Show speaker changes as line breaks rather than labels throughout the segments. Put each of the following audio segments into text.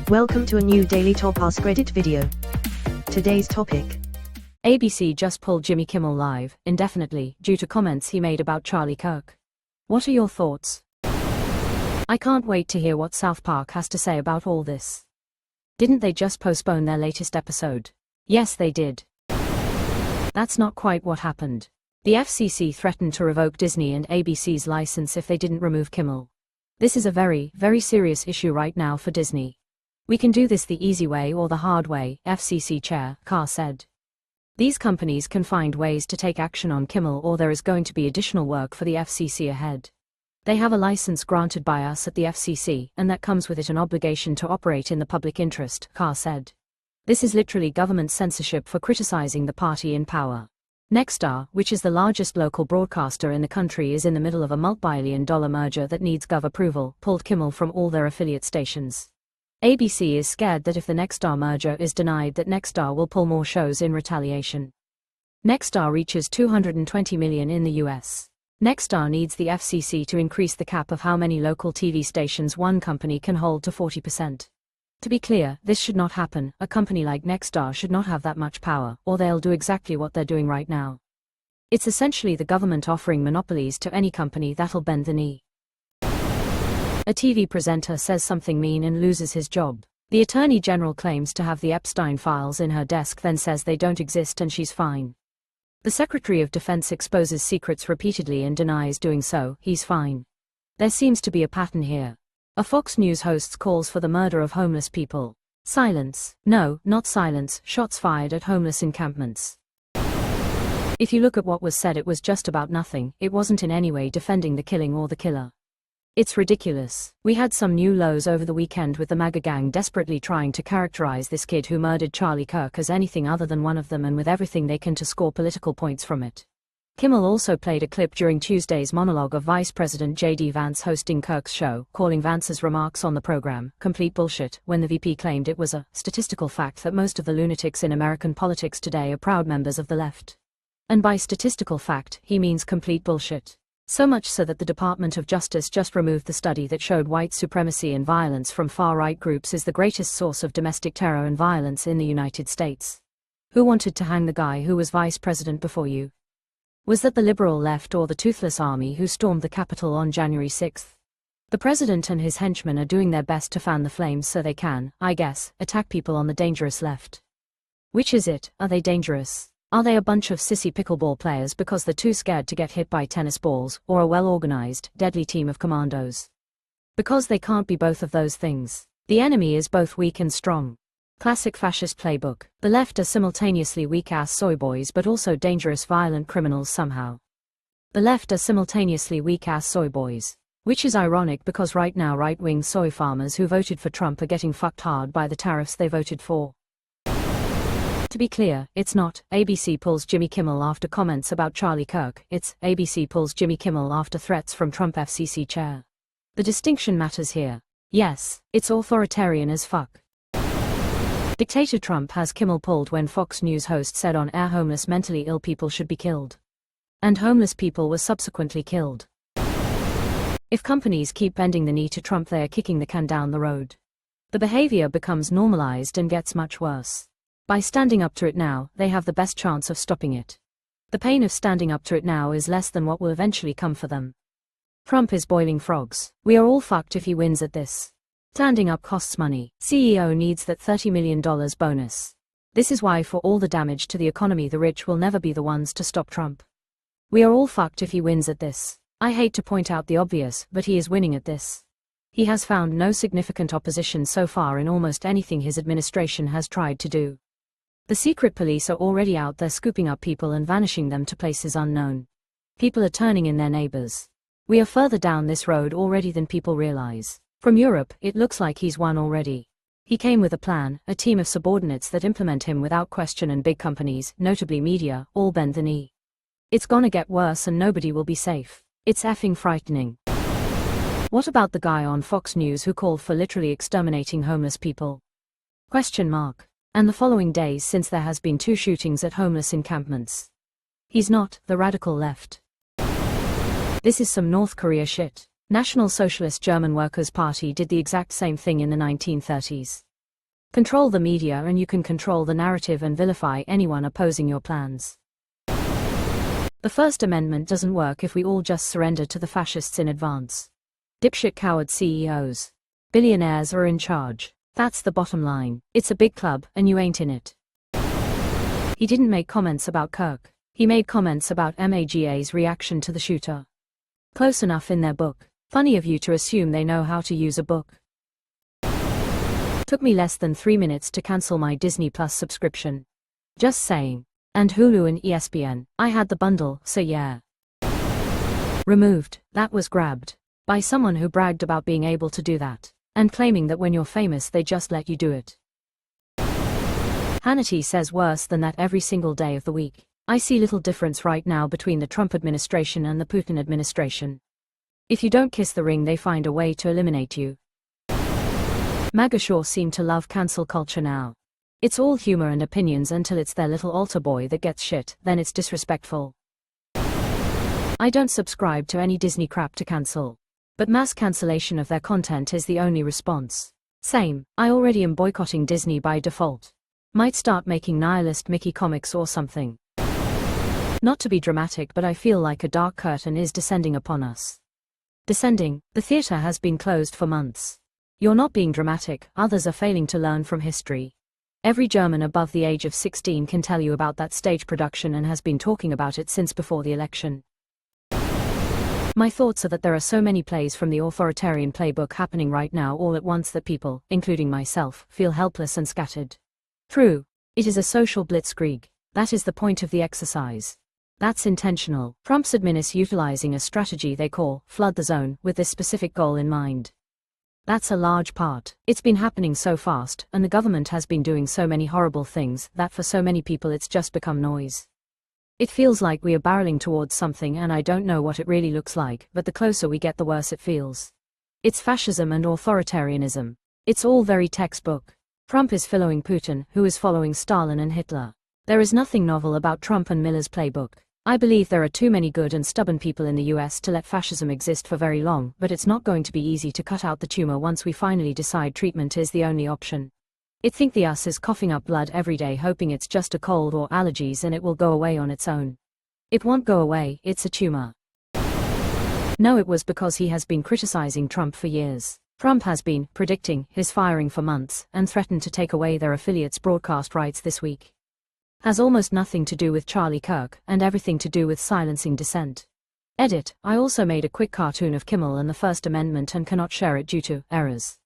Welcome to a new Daily Top Askreddit video. Today's topic.
ABC just pulled Jimmy Kimmel live, indefinitely, due to comments he made about Charlie Kirk. What are your thoughts? I can't wait to hear what South Park has to say about all this. Didn't they just postpone their latest episode? Yes, they did. That's not quite what happened. The FCC threatened to revoke Disney and ABC's license if they didn't remove Kimmel. This is a very, very serious issue right now for Disney. We can do this the easy way or the hard way, FCC Chair Carr said. These companies can find ways to take action on Kimmel, or there is going to be additional work for the FCC ahead. They have a license granted by us at the FCC, and that comes with it an obligation to operate in the public interest, Carr said. This is literally government censorship for criticizing the party in power. Nexstar, which is the largest local broadcaster in the country, is in the middle of a multi-billion-dollar merger that needs Gov approval, pulled Kimmel from all their affiliate stations. ABC is scared that if the Nexstar merger is denied, that Nexstar will pull more shows in retaliation. Nexstar reaches 220 million in the US. Nexstar needs the FCC to increase the cap of how many local TV stations one company can hold to 40%. To be clear, this should not happen. A company like Nexstar should not have that much power, or they'll do exactly what they're doing right now. It's essentially the government offering monopolies to any company that'll bend the knee. A TV presenter says something mean and loses his job. The Attorney General claims to have the Epstein files in her desk, then says they don't exist and she's fine. The Secretary of Defense exposes secrets repeatedly and denies doing so. He's fine. There seems to be a pattern here. A Fox News host calls for the murder of homeless people. Silence. No, not silence. Shots fired at homeless encampments. If you look at what was said, it was just about nothing. It wasn't in any way defending the killing or the killer. It's ridiculous. We had some new lows over the weekend with the MAGA gang desperately trying to characterize this kid who murdered Charlie Kirk as anything other than one of them, and with everything they can to score political points from it. Kimmel also played a clip during Tuesday's monologue of Vice President J.D. Vance hosting Kirk's show, calling Vance's remarks on the program complete bullshit, when the VP claimed it was a statistical fact that most of the lunatics in American politics today are proud members of the left. And by statistical fact, he means complete bullshit. So much so that the Department of Justice just removed the study that showed white supremacy and violence from far-right groups is the greatest source of domestic terror and violence in the United States. Who wanted to hang the guy who was vice president before you? Was that the liberal left or the toothless army who stormed the Capitol on January 6th? The president and his henchmen are doing their best to fan the flames so they can, I guess, attack people on the dangerous left. Which is it? Are they dangerous? Are they a bunch of sissy pickleball players because they're too scared to get hit by tennis balls, or a well-organized, deadly team of commandos? Because they can't be both of those things. The enemy is both weak and strong. Classic fascist playbook. The left are simultaneously weak-ass soy boys but also dangerous violent criminals somehow. The left are simultaneously weak-ass soy boys. Which is ironic because right now right-wing soy farmers who voted for Trump are getting fucked hard by the tariffs they voted for. To be clear, it's not ABC pulls Jimmy Kimmel after comments about Charlie Kirk, it's ABC pulls Jimmy Kimmel after threats from Trump FCC chair. The distinction matters here. Yes, it's authoritarian as fuck. Dictator Trump has Kimmel pulled when Fox News host said on air homeless mentally ill people should be killed. And homeless people were subsequently killed. If companies keep bending the knee to Trump, they are kicking the can down the road. The behavior becomes normalized and gets much worse. By standing up to it now, they have the best chance of stopping it. The pain of standing up to it now is less than what will eventually come for them. Trump is boiling frogs. We are all fucked if he wins at this. Standing up costs money. CEO needs that $30 million bonus. This is why, for all the damage to the economy, the rich will never be the ones to stop Trump. We are all fucked if he wins at this. I hate to point out the obvious, but he is winning at this. He has found no significant opposition so far in almost anything his administration has tried to do. The secret police are already out there scooping up people and vanishing them to places unknown. People are turning in their neighbors. We are further down this road already than people realize. From Europe, it looks like he's won already. He came with a plan, a team of subordinates that implement him without question, and big companies, notably media, all bend the knee. It's gonna get worse and nobody will be safe. It's effing frightening. What about the guy on Fox News who called for literally exterminating homeless people? Question mark. And the following days since there has been 2 shootings at homeless encampments. He's not the radical left. This is some North Korea shit. National Socialist German Workers' Party did the exact same thing in the 1930s. Control the media and you can control the narrative and vilify anyone opposing your plans. The First Amendment doesn't work if we all just surrender to the fascists in advance. Dipshit coward CEOs. Billionaires are in charge. That's the bottom line. It's a big club, and you ain't in it. He didn't make comments about Kirk. He made comments about MAGA's reaction to the shooter. Close enough in their book. Funny of you to assume they know how to use a book. Took me less than 3 minutes to cancel my Disney Plus subscription. Just saying. And Hulu and ESPN. I had the bundle, so yeah. Removed. That was grabbed. By someone who bragged about being able to do that. And claiming that when you're famous they just let you do it. Hannity says worse than that every single day of the week. I see little difference right now between the Trump administration and the Putin administration. If you don't kiss the ring they find a way to eliminate you. MAGA sure seem to love cancel culture now. It's all humor and opinions until it's their little altar boy that gets shit, then it's disrespectful. I don't subscribe to any Disney crap to cancel. But mass cancellation of their content is the only response. Same, I already am boycotting Disney by default. Might start making nihilist Mickey comics or something. Not to be dramatic, but I feel like a dark curtain is descending upon us. Descending, the theater has been closed for months. You're not being dramatic, others are failing to learn from history. Every German above the age of 16 can tell you about that stage production and has been talking about it since before the election. My thoughts are that there are so many plays from the authoritarian playbook happening right now all at once that people, including myself, feel helpless and scattered. True. It is a social blitzkrieg. That is the point of the exercise. That's intentional. Trump's admin utilizing a strategy they call flood the zone with this specific goal in mind. That's a large part. It's been happening so fast, and the government has been doing so many horrible things, that for so many people it's just become noise. It feels like we are barreling towards something and I don't know what it really looks like, but the closer we get the worse it feels. It's fascism and authoritarianism. It's all very textbook. Trump is following Putin, who is following Stalin and Hitler. There is nothing novel about Trump and Miller's playbook. I believe there are too many good and stubborn people in the US to let fascism exist for very long, but it's not going to be easy to cut out the tumor once we finally decide treatment is the only option. I think the US is coughing up blood every day hoping it's just a cold or allergies and it will go away on its own. It won't go away, it's a tumor. No, it was because he has been criticizing Trump for years. Trump has been predicting his firing for months and threatened to take away their affiliates' broadcast rights this week. Has almost nothing to do with Charlie Kirk, and everything to do with silencing dissent. Edit, I also made a quick cartoon of Kimmel and the First Amendment and cannot share it due to errors.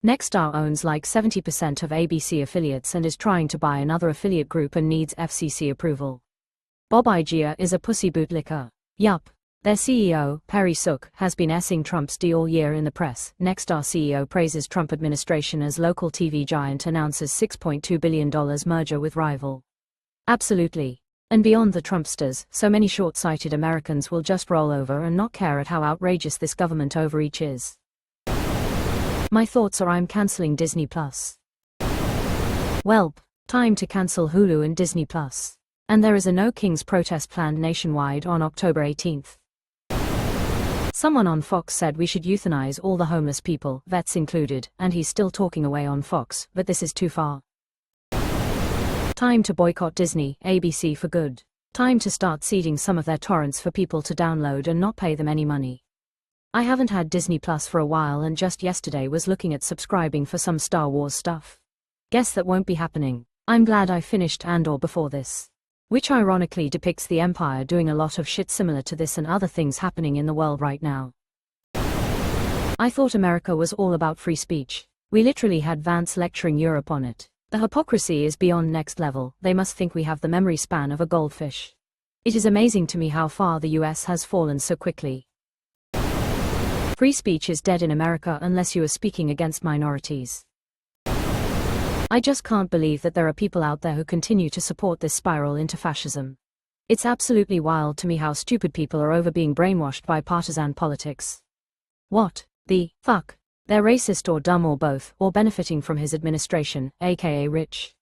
Nexstar owns like 70% of ABC affiliates and is trying to buy another affiliate group and needs FCC approval. Bob Iger is a pussy bootlicker. Yup. Their CEO, Perry Sook, has been essing Trump's D all year in the press. Nexstar CEO praises Trump administration as local TV giant announces $6.2 billion merger with rival. Absolutely. And beyond the Trumpsters, so many short-sighted Americans will just roll over and not care at how outrageous this government overreach is. My thoughts are I'm cancelling Disney Plus. Welp, time to cancel Hulu and Disney Plus. And there is a No Kings protest planned nationwide on October 18th. Someone on Fox said we should euthanize all the homeless people, vets included, and he's still talking away on Fox, but this is too far. Time to boycott Disney, ABC for good. Time to start seeding some of their torrents for people to download and not pay them any money. I haven't had Disney Plus for a while and just yesterday was looking at subscribing for some Star Wars stuff. Guess that won't be happening. I'm glad I finished Andor before this. Which ironically depicts the Empire doing a lot of shit similar to this and other things happening in the world right now. I thought America was all about free speech. We literally had Vance lecturing Europe on it. The hypocrisy is beyond next level. They must think we have the memory span of a goldfish. It is amazing to me how far the US has fallen so quickly. Free speech is dead in America unless you are speaking against minorities. I just can't believe that there are people out there who continue to support this spiral into fascism. It's absolutely wild to me how stupid people are over being brainwashed by partisan politics. What the fuck? They're racist or dumb or both, or benefiting from his administration, aka rich.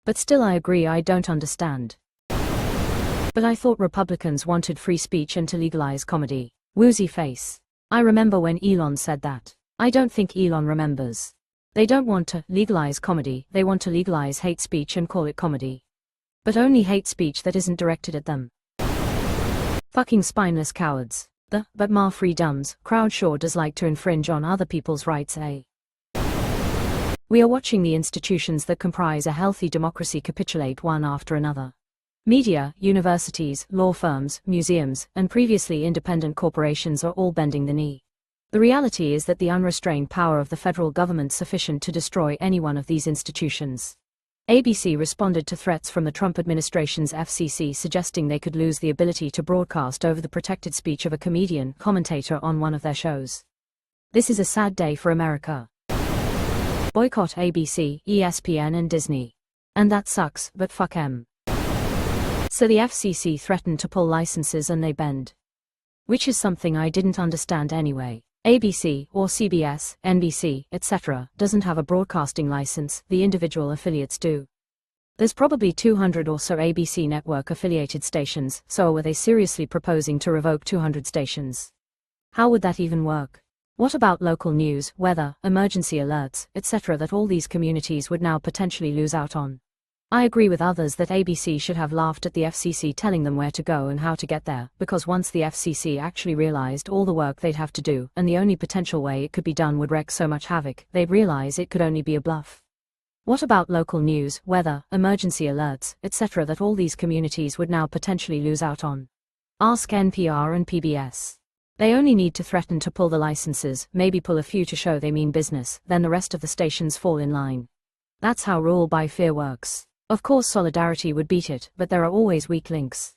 But still I agree I don't understand. But I thought Republicans wanted free speech and to legalize comedy. Woozy face. I remember when Elon said that. I don't think Elon remembers. They don't want to legalize comedy, they want to legalize hate speech and call it comedy. But only hate speech that isn't directed at them. Fucking spineless cowards. But ma free dumbs crowd sure does like to infringe on other people's rights, eh? We are watching the institutions that comprise a healthy democracy capitulate one after another. Media, universities, law firms, museums, and previously independent corporations are all bending the knee. The reality is that the unrestrained power of the federal government is sufficient to destroy any one of these institutions. ABC responded to threats from the Trump administration's FCC suggesting they could lose the ability to broadcast over the protected speech of a comedian commentator on one of their shows. This is a sad day for America. Boycott ABC, ESPN and Disney. And that sucks, but fuck 'em. So the FCC threatened to pull licenses and they bend. Which is something I didn't understand anyway. ABC, or CBS, NBC, etc., doesn't have a broadcasting license, the individual affiliates do. There's probably 200 or so ABC network-affiliated stations, so were they seriously proposing to revoke 200 stations? How would that even work? What about local news, weather, emergency alerts, etc. that all these communities would now potentially lose out on? I agree with others that ABC should have laughed at the FCC telling them where to go and how to get there, because once the FCC actually realized all the work they'd have to do, and the only potential way it could be done would wreak so much havoc, they'd realize it could only be a bluff. What about local news, weather, emergency alerts, etc. that all these communities would now potentially lose out on? Ask NPR and PBS. They only need to threaten to pull the licenses, maybe pull a few to show they mean business, then the rest of the stations fall in line. That's how rule by fear works. Of course solidarity would beat it, but there are always weak links.